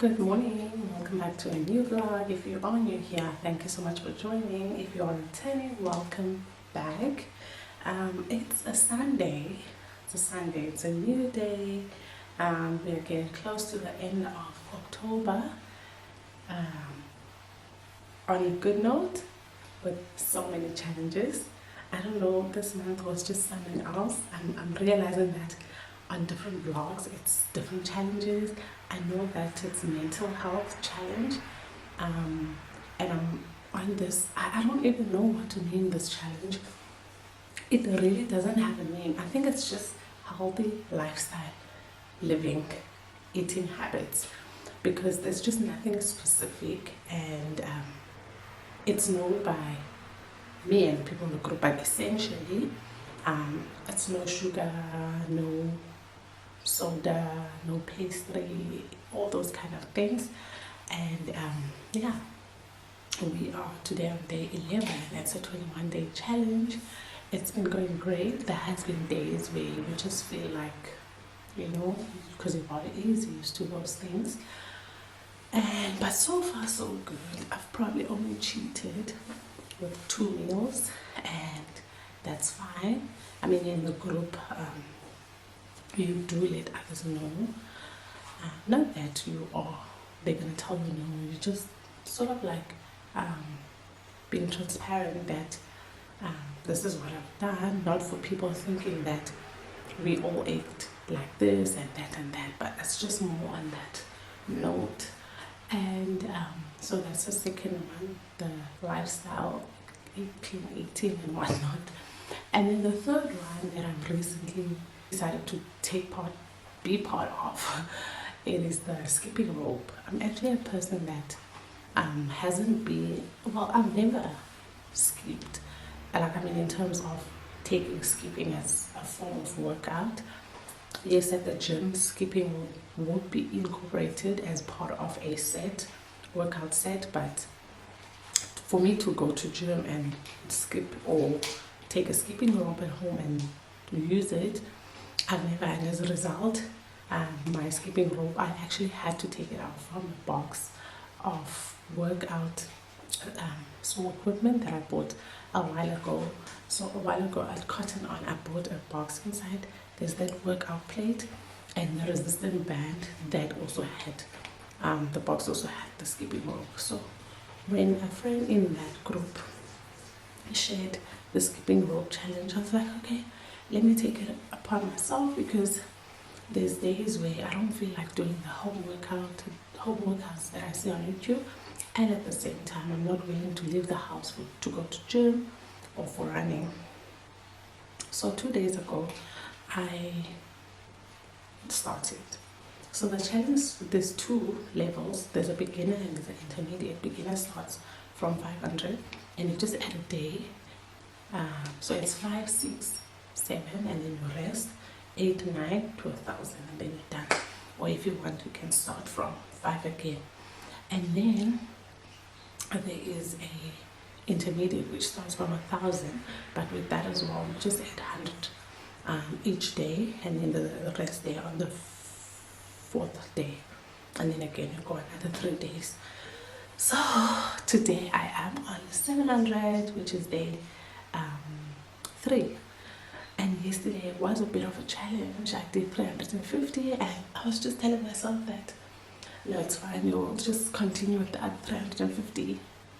Good morning, welcome back to a new vlog. If you are new here, thank you so much for joining. If you are returning, welcome back. It's a Sunday. It's a new day. We're getting close to the end of October. On a good note, with so many challenges. I don't know, this month was just something else. I'm realizing that on different vlogs it's different challenges. I know that it's mental health challenge, and I'm on this, I don't even know what to name this challenge. It really doesn't have a name. I think it's just healthy lifestyle living, eating habits, because there's just nothing specific, and it's known by me and people in the group, but essentially it's no sugar, no soda, no pastry, all those kind of things. And yeah, we are today on day 11. It's a 21-day challenge. It's been going great. There has been days where you just feel like, you know, because your body is used to those things, but so far so good. I've probably only cheated with 2 meals, and that's fine. I mean, in the group, you do let others know, not that you are, they're going to tell you no, you just sort of like being transparent that this is what I've done, not for people thinking that we all ate like this and that, but it's just more on that note. And so that's the second one, the lifestyle, clean eating and whatnot. And then the third one that I've recently decided to be part of, it is the skipping rope. I'm actually a person that hasn't been, well, I've never skipped. Like, I mean, in terms of taking skipping as a form of workout. Yes, at the gym, skipping won't be incorporated as part of a workout set, but for me to go to gym and skip or take a skipping rope at home and use it, I've never. And as a result, my skipping rope, I actually had to take it out from a box of workout small equipment that I bought a while ago. So a while ago at Cotton On, I bought a box. Inside there's that workout plate and the resistant band that also had, the box also had the skipping rope. So when a friend in that group shared the skipping rope challenge, I was like, okay, let me take it upon myself, because there's days where I don't feel like doing the home workouts that I see on YouTube, and at the same time I'm not willing to leave the house to go to gym or for running. So 2 days ago I started. So the challenge, there's 2 levels. There's a beginner and there's an intermediate. Beginner starts from 500 and you just add a day. So it's 5, 6, 7, and then you rest 8, 9 to 1,000, and then you're done. Or if you want, you can start from 5 again. And then there is a intermediate which starts from 1,000, but with that as well, you just add 100 each day, and then the rest day on the 4th day, and then again you go another 3 days. So today I am on 700, which is day 3. And yesterday was a bit of a challenge. I did 350, and I was just telling myself that no, it's fine, you'll just continue with the other 350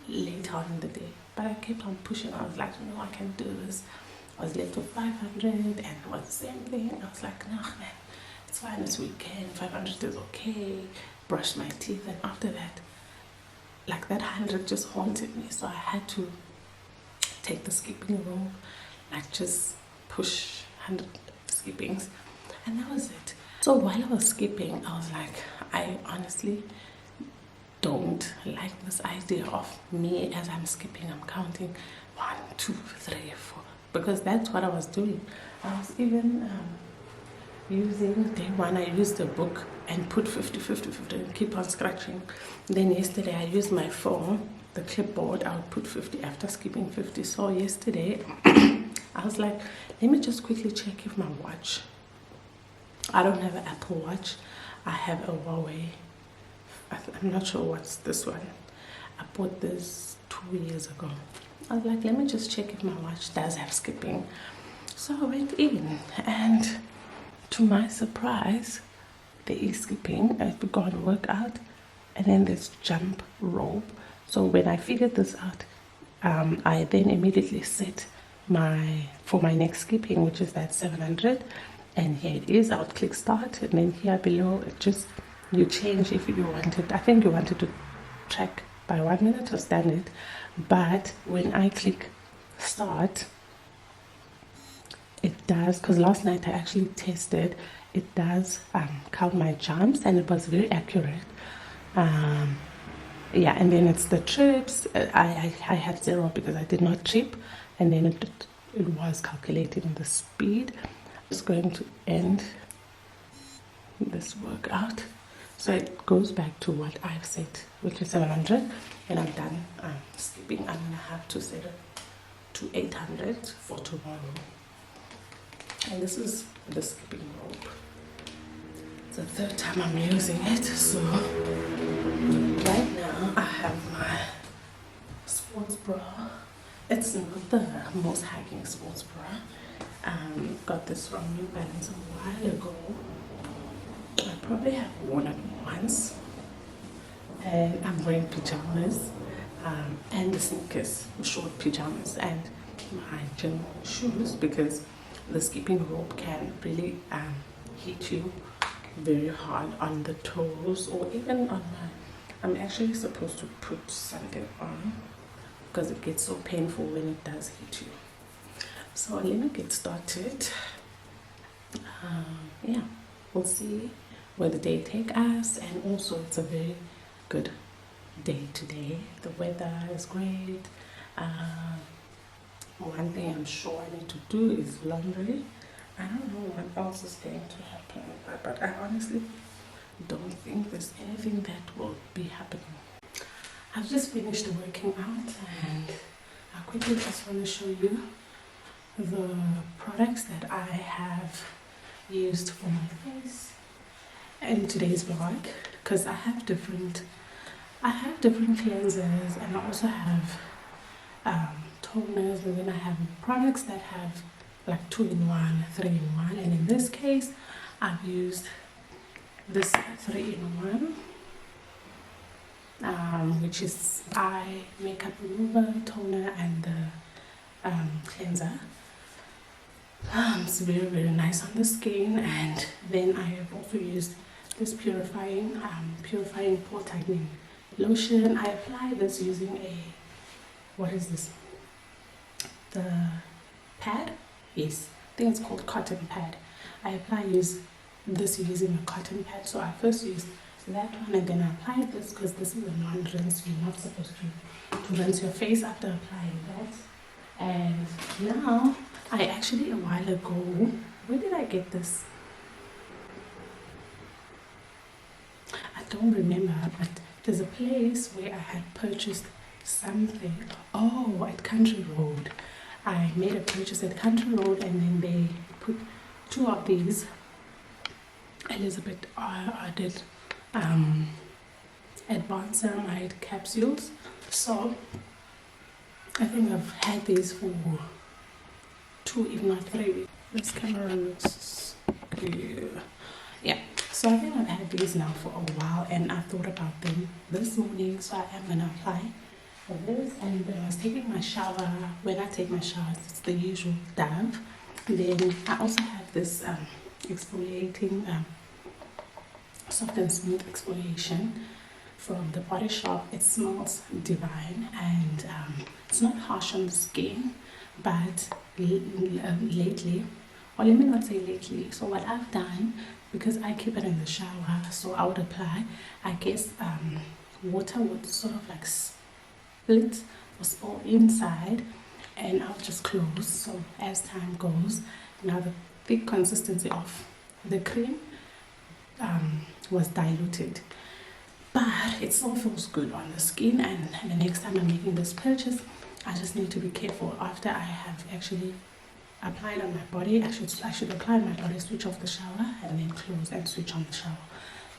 later on in the day. But I kept on pushing. I was like, no, I can do this. I was left with 500 and it was the same thing. I was like, nah man, it's fine, it's weekend, 500 is okay. Brushed my teeth, and after that, like, that 100 just haunted me. So I had to take the skipping rope, like just push 100 skippings, and that was it. So while I was skipping, I was like, I honestly don't like this idea of me as I'm skipping, I'm counting 1, 2, 3, 4, because that's what I was doing. I was even using day 1, I used a book and put 50, 50, 50 and keep on scratching. Then yesterday I used my phone, the clipboard, I would put 50 after skipping 50. So yesterday I was like, let me just quickly check if my watch, I don't have an Apple Watch, I have a Huawei I'm not sure what's this one. I bought this 2 years ago. I was like, let me just check if my watch does have skipping. So I went in, and to my surprise, there is skipping. I've got workout, and then there's jump rope. So when I figured this out, I then immediately set for my next skipping, which is that 700, and here it is. I would click start, and then here below it just, you change if you wanted. I think you wanted to track by 1 minute or standard, but when I click start, it does, because last night I actually tested, it does count my jumps, and it was very accurate. Yeah, and then it's the trips. I had 0 because I did not trip, and then it was calculating the speed. I'm just going to end this workout, so it goes back to what I've set, which is 700, and I'm done skipping. I'm gonna have to set it to 800 for tomorrow. And this is the skipping rope. It's the 3rd time I'm using it. So right now I have my sports bra. It's not the most hiking sports bra. Got this from New Balance a while ago. I probably have worn it once. And I'm wearing pajamas and the sneakers, short pajamas, and my gym shoes, because the skipping rope can really hit you very hard on the toes, or even on I'm actually supposed to put something on because it gets so painful when it does hit you. So let me get started. Yeah, we'll see where the day take us, and also it's a very good day today. The weather is great. One thing I'm sure I need to do is laundry. I don't know what else is going to happen, but I honestly don't think there's anything that will be happening. I've just finished working out, and I quickly just want to show you the products that I have used for my face in today's vlog, because I have different cleansers, and I also have toners, and then I have products that have like 2-in-1, 3-in-1, and in this case I've used this 3-in-1, which is eye makeup remover, toner, and the cleanser. It's very, very nice on the skin. And then I have also used this purifying pore tightening lotion. I apply this using what is this? The pad? Yes, I think it's called cotton pad. I use this using a cotton pad. So I first used that one, and then I applied this because this is a non-rinse. You're not supposed to rinse your face after applying that. And now, I actually a while ago, where did I get this? I don't remember, but there's a place where I had purchased something. Oh, at Country Road. I made a purchase at Country Road, and then they put 2 of these Elizabeth did advanced ceramide capsules. So I think I've had these for 2, if not 3 weeks. This camera looks clear. Yeah, so I think I've had these now for a while, and I thought about them this morning, so I am gonna apply this. And when I was taking my shower, when I take my showers, it's the usual Dove. Then I also have this exfoliating soft and smooth exfoliation from the Body Shop. It smells divine, and it's not harsh on the skin, but lately, or let me not say lately, so what I've done, because I keep it in the shower, so I would apply, I guess water would sort of like split or spill inside, and I'll just close. So as time goes, now the thick consistency of the cream was diluted, but it still feels good on the skin. And the next time I'm making this purchase, I just need to be careful. After I have actually applied on my body, I should apply on my body, switch off the shower, and then close and switch on the shower.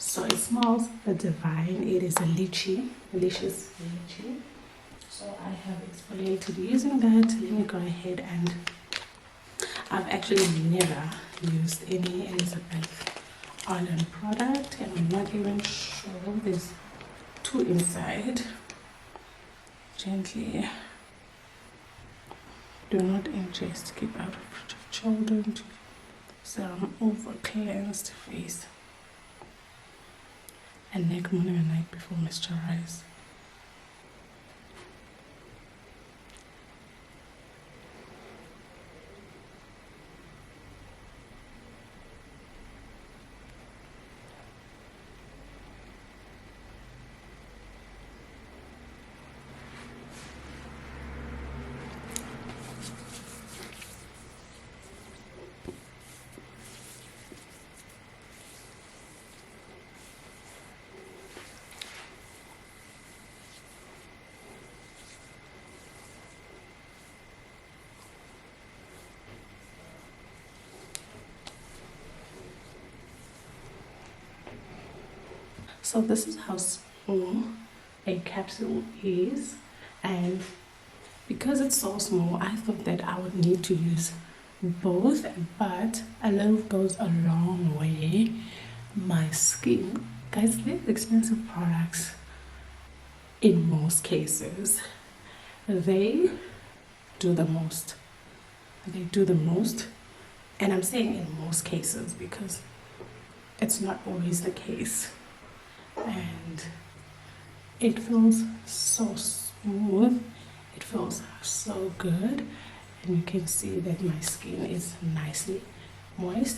So it smells divine. It is a lychee, delicious lychee. So I have exfoliated using that. Let me go ahead and I've actually never used any Elizabeth Arden product, and I'm not even sure. There's two inside. Gently. Do not ingest. Keep out of reach of children. Serum over cleansed face and neck morning and night before moisturize. So this is how small a capsule is, and because it's so small, I thought that I would need to use both, but a little goes a long way. My skin, guys, these expensive products, in most cases, they do the most. They do the most, and I'm saying in most cases because it's not always the case. And it feels so smooth, it feels so good, and you can see that my skin is nicely moist.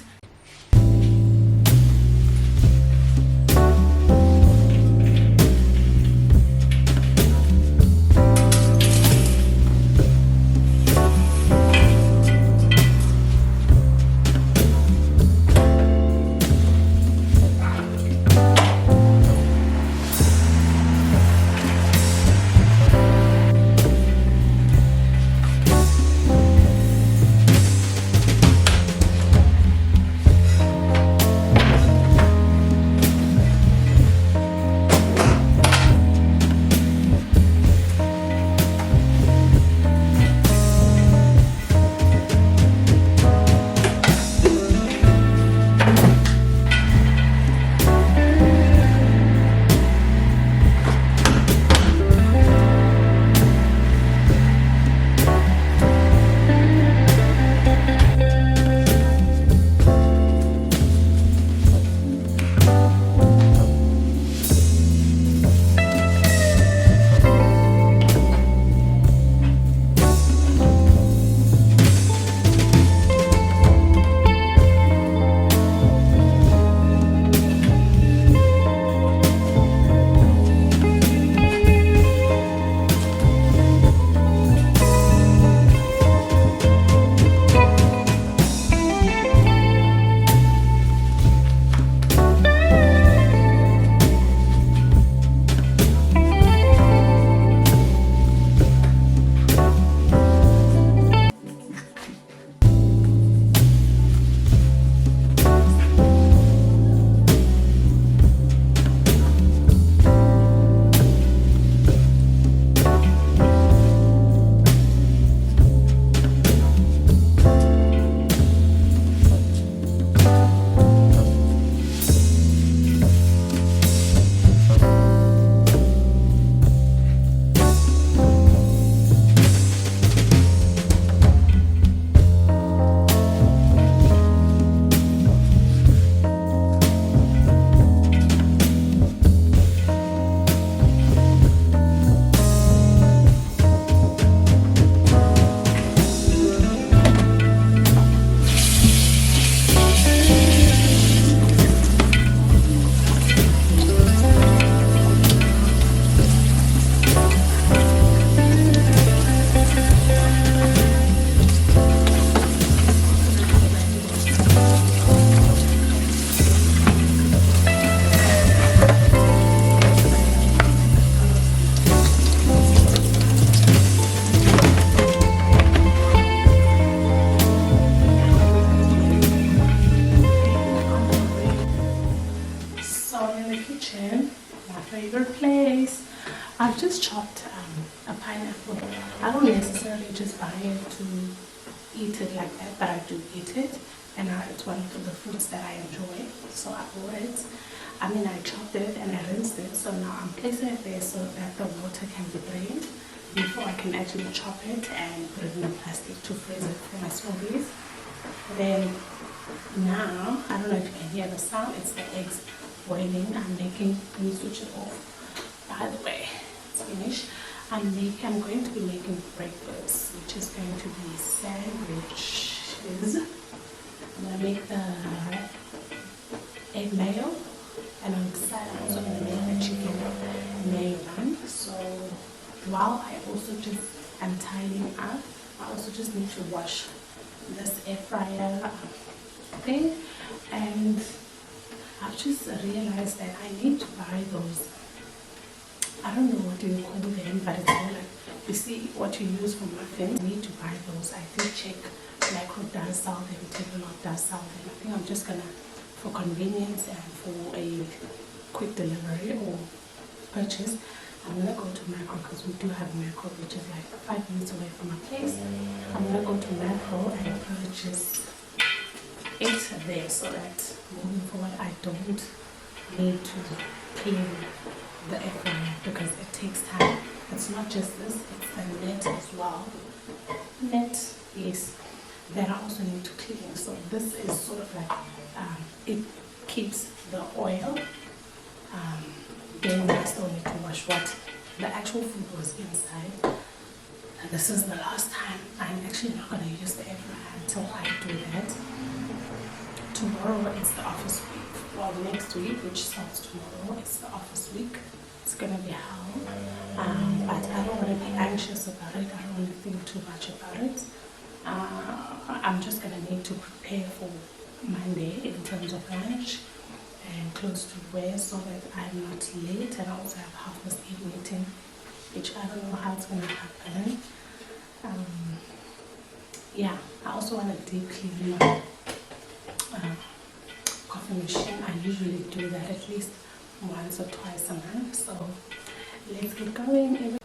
my favorite place. I've just chopped a pineapple. I don't necessarily just buy it to eat it like that, but I do eat it, and it's one of the fruits that I enjoy, so I bought it. I mean, I chopped it and I rinsed it, so now I'm placing it there so that the water can be drained before I can actually chop it and put it in the plastic to freeze it for my smoothies. Then now, I don't know if you can hear the sound, it's the eggs boiling. I'm making, let me switch it off. By the way, it's finished. I'm going to be making breakfast, which is going to be sandwiches. I'm going to make the egg mayo, and on the side I'm also going to make the chicken mayo one. So while I also just am tidying up, I also just need to wash this air fryer thing, and I've just realized that I need to buy those, I don't know what you call them, but it's more like, you see what you use for muffins. I need to buy those. I did check, Micro does sell them, Tablelot does sell them. I think I'm just gonna, for convenience and for a quick delivery or purchase, I'm gonna go to Macro, because we do have Macro, which is like 5 minutes away from my place. I'm gonna go to Macro and purchase it there, so that moving forward I don't need to clean the air fryer, because it takes time. It's not just this, it's the net as well. Net, yes, that I also need to clean. So this is sort of like, it keeps the oil. Then I still need to wash what the actual food was inside. And this is the last time. I'm actually not going to use the air fryer until I do that. Tomorrow it's the office week. Well, next week, which starts tomorrow, it's the office week. It's gonna be hell, but I don't want to be anxious about it. I don't want to think too much about it. I'm just gonna need to prepare for Monday in terms of lunch and clothes to wear, so that I'm not late. And I also have 8:30 meeting, which I don't know how it's gonna happen. Yeah, I also want to deep clean my coffee machine. I usually do that at least once or twice a month. So let's get going.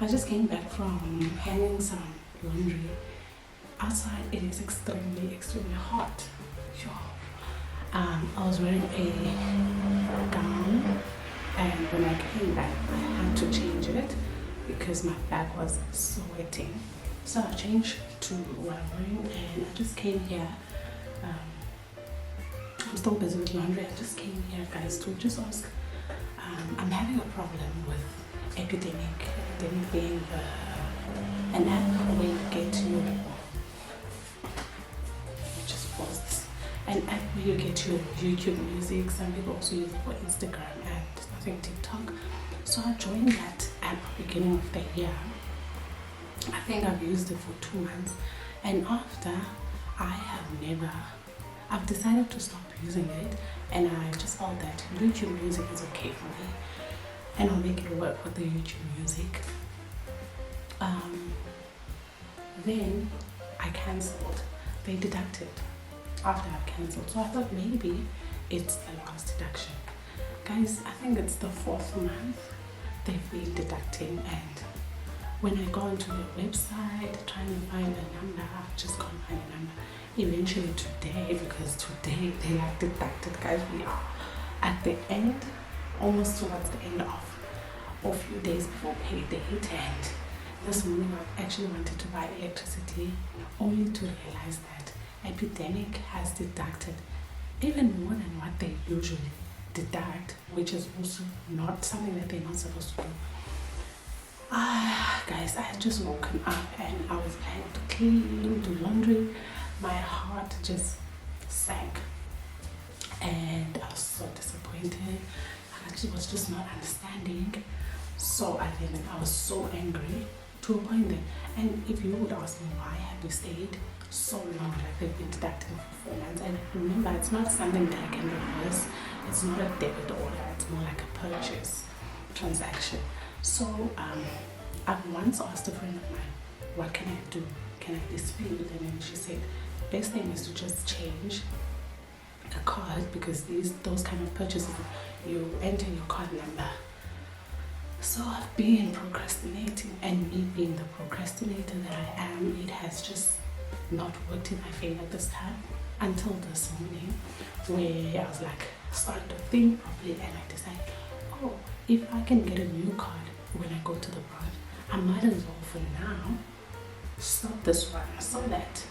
I just came back from hanging some laundry. Outside it is extremely hot. Sure. I was wearing a gown, and when I came back I had to change it because my bag was sweating. So I changed to what I'm wearing, and I just came here. I'm still busy with laundry. I just came here, guys, to just ask. I'm having a problem with EPIDEMIC. EPIDEMIC being an app where you get your, just pause this, an app where you get your YouTube music. Some people also use it for Instagram and I think TikTok. So I joined that at the beginning of the year. I think I've used it for 2 months, and after I've decided to stop using it, and I just felt that YouTube Music is okay for me, and I'll make it work with the YouTube Music. Then I cancelled. They deducted after I've cancelled, so I thought maybe it's the last deduction. Guys, I think it's the 4th month they've been deducting, and when I go onto the website trying to find a number, I just can't find a number. Eventually today, because today they like deducted, guys, we are at the end, almost towards the end of a few days before pay date, and this morning I actually wanted to buy electricity only to realize that EPIDEMIC has deducted even more than what they usually deduct, which is also not something that they're not supposed to do. Guys, I had just woken up and I was planning to clean, do laundry. My heart just sank and I was so disappointed. I actually was just not understanding. So I was so angry to a point that, and if you would ask me why have you stayed so long, like they've been deducting for 4 months, and remember, it's not something that I can reverse. It's not a debit order, it's more like a purchase transaction. So I've once asked a friend of mine, what can I do? Can I dispute? And then she said, best thing is to just change a card, because those kind of purchases, you enter your card number. So I've been procrastinating, and me being the procrastinator that I am, it has just not worked in my favor this time, until this morning where I was like starting to think properly, and I decided, oh, if I can get a new card when I go to the branch, I might as well for now stop this one, so that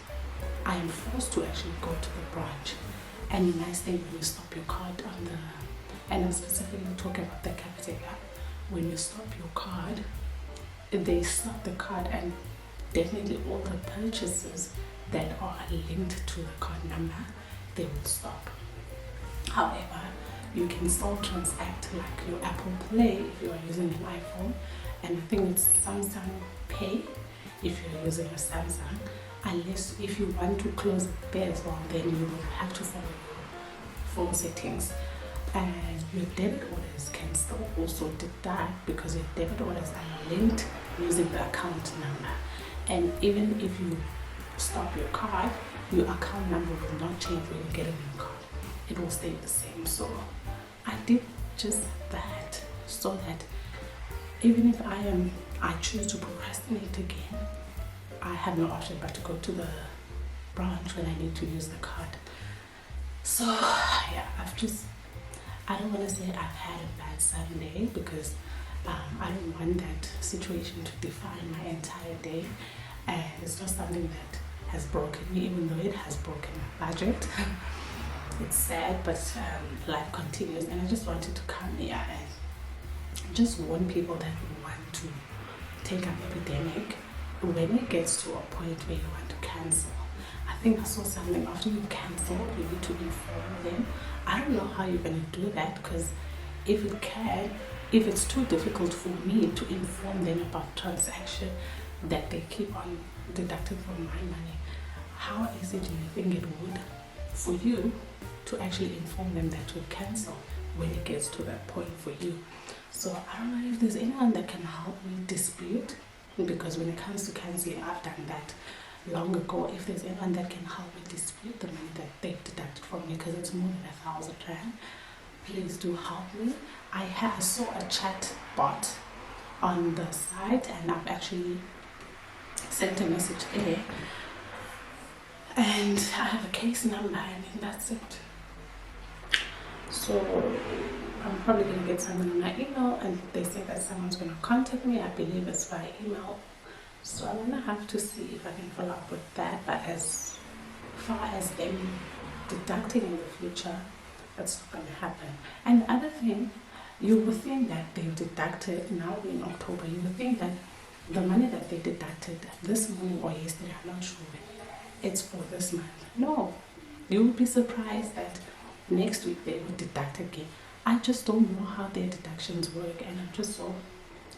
I am forced to actually go to the branch. And the nice thing, when you stop your card on the, and I'm specifically talking about the Capitec app, when you stop your card, they stop the card, and definitely all the purchases that are linked to the card number, they will stop. However, you can still transact like your Apple Play if you are using an iPhone, and I think it's Samsung Pay if you're using a Samsung, unless if you want to close it there as well, then you will have to follow your phone settings. And your debit orders can still also deduct, because your debit orders are linked using the account number. And even if you stop your card, your account number will not change when you get a new card. It will stay the same. So I did just that, so that even if I choose to procrastinate again, I have no option but to go to the branch when I need to use the card. So yeah, I don't want to say I've had a bad Sunday, because I don't want that situation to define my entire day, and it's not something that has broken me, even though it has broken my budget. It's sad, but life continues, and I just wanted to come here and just warn people that want to take up EPIDEMIC. When it gets to a point where you want to cancel, I think I saw something, after you cancel, you need to inform them. I don't know how you're going to do that, because if it's too difficult for me to inform them about transaction that they keep on deducting from my money, how easy do you think it would for you to actually inform them that you cancel when it gets to that point for you? So I don't know if there's anyone that can help me dispute, because when it comes to canceling, I've done that long ago. If there's anyone that can help me dispute the money that they've deducted from me, because it's more than 1,000 rand, please do help me. I saw a chat bot on the site, and I've actually sent a message there, and I have a case number, and that's it. So I'm probably going to get something on my email, and they say that someone's going to contact me. I believe it's via email. So I'm going to have to see if I can follow up with that. But as far as them deducting in the future, that's not going to happen. And the other thing, you would think that they've deducted, now in October, you would think that the money that they deducted this morning or yesterday, I'm not sure, it's for this month. No, you would be surprised that next week they will deduct again. I just don't know how their deductions work, and I'm just so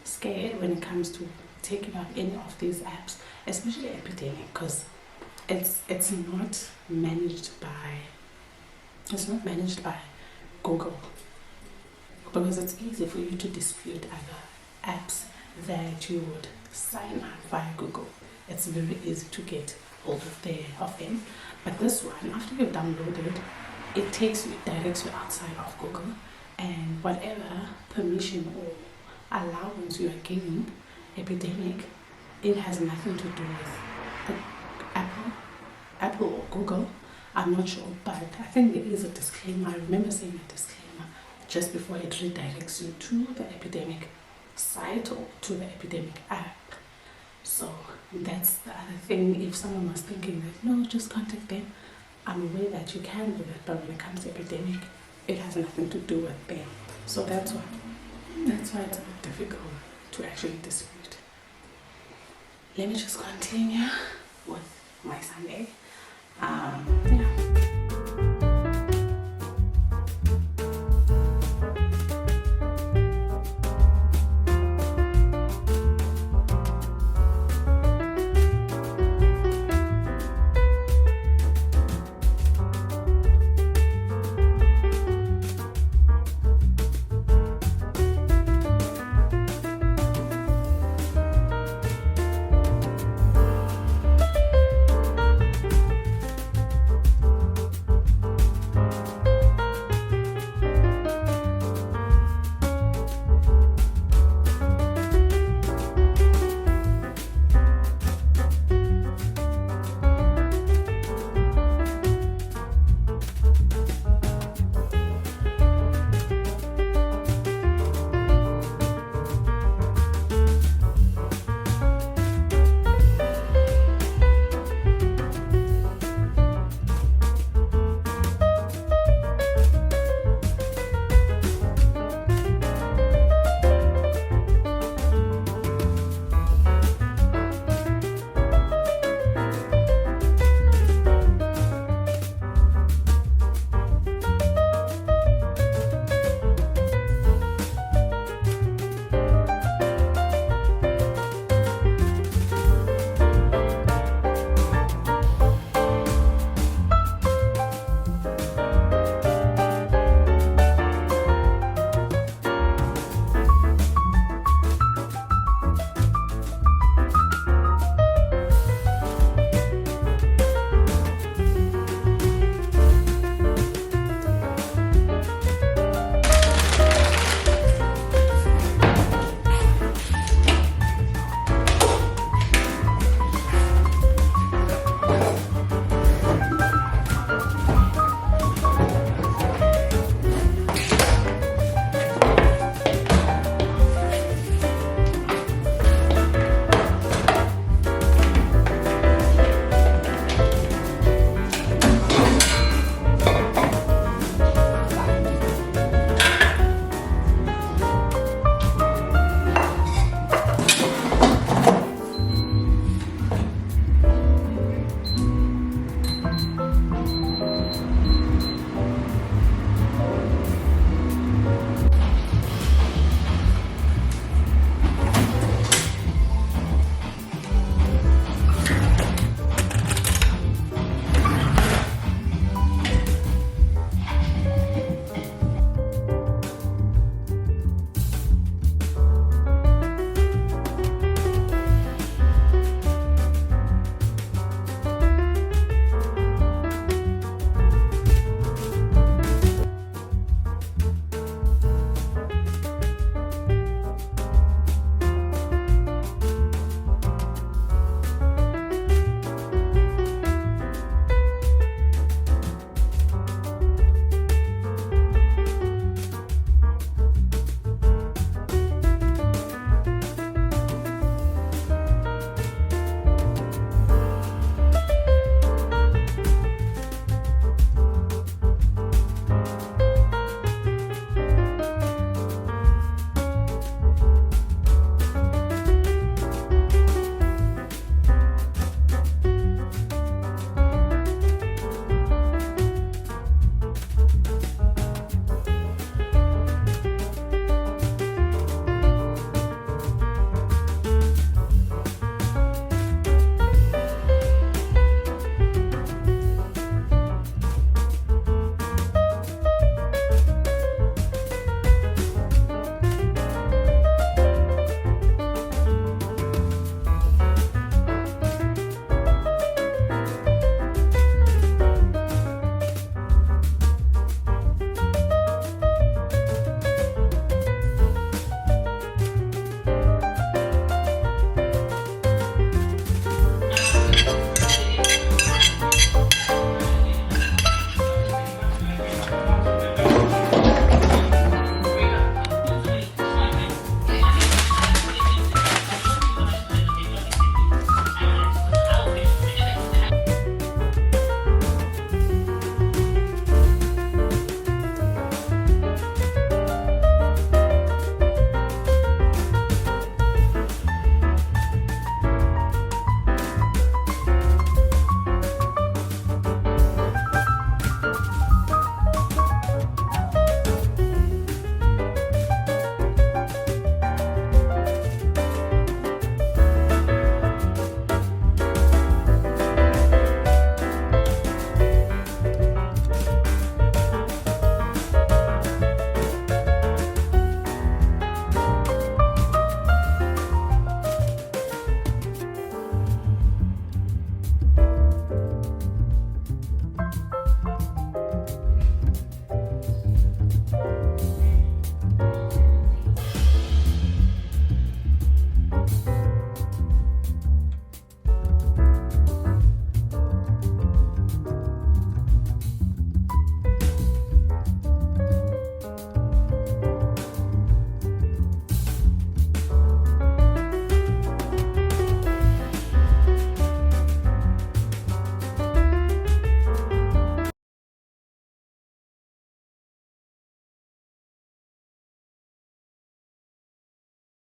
scared when it comes to taking up any of these apps, especially Epidemic, because it's not managed by Google, because it's easy for you to dispute other apps that you would sign up via Google. It's very easy to get hold of them. But this one, after you've downloaded, it directs you outside of Google, and whatever permission or allowance you are giving Epidemic, it has nothing to do with Apple or Google. I'm not sure, but I think there is a disclaimer. I remember saying a disclaimer just before it redirects you to the Epidemic site or to the Epidemic app. So that's the other thing. If someone was thinking that no, just contact them, I'm aware that you can do that, but when it comes to Epidemic, it has nothing to do with them. So that's why it's a bit difficult to actually dispute. Let me just continue with my Sunday. Yeah.